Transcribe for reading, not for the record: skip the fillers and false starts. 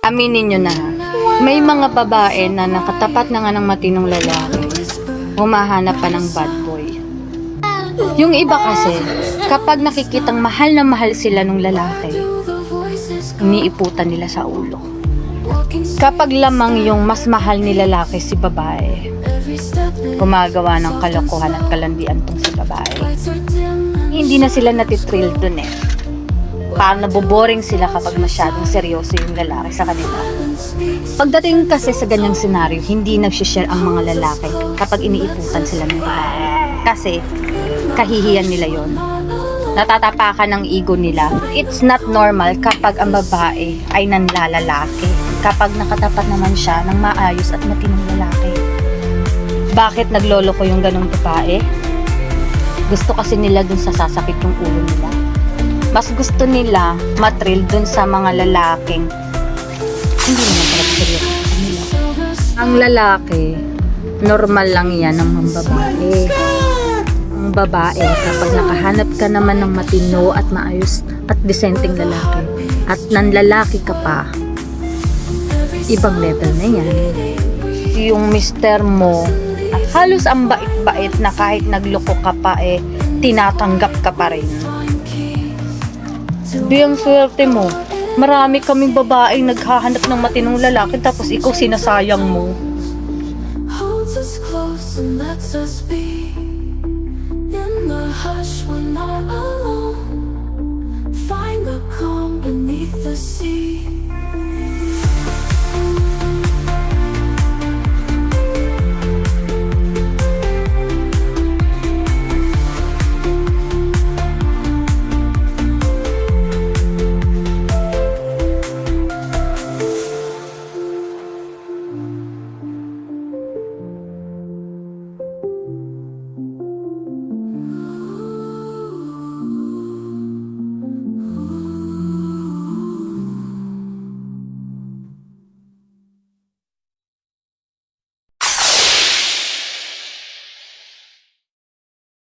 Aminin nyo na, may mga babae na nakatapat na nga ng matinong lalaki, humahanap pa ng bad boy. Yung iba kasi, kapag nakikitang mahal na mahal sila ng lalaki, iniiputan nila sa ulo. Kapag lamang yung mas mahal ni lalaki si babae, gumagawa ng kalokohan at kalandian tong si babae. Hindi na sila natitrill dun eh. Parang naboboring sila kapag masyadong seryoso yung lalaki sa kanila. Pagdating kasi sa ganyang senaryo, hindi nag-share ang mga lalaki kapag iniiputan sila ng babae. Kasi, kahihiyan nila yon. Natatapakan ng ego nila. It's not normal kapag ang babae ay nanlalalaki. Kapag nakatapat naman siya ng maayos at matinong lalaki. Bakit nagloloko yung ganong babae? Gusto kasi nila dun sa sasakit yung ulo nila. Mas gusto nila matrill dun sa mga lalaking hindi naman talaga seryoso sa kanila. Ang lalaki, normal lang yan ng mga babae. Ang babae, kapag nakahanap ka naman ng matino at maayos at disenteng lalaki, at nanlalaki ka pa, ibang level na yan. Yung mister mo, at halos ang bait-bait na kahit nagloko ka pa tinatanggap ka pa rin. Biyang swerte mo. Marami kaming babaeng naghahanap ng matinong lalaki tapos ikaw sinasayang mo. Holds us close and lets us be in the hush when not alone. Find the calm beneath the sea.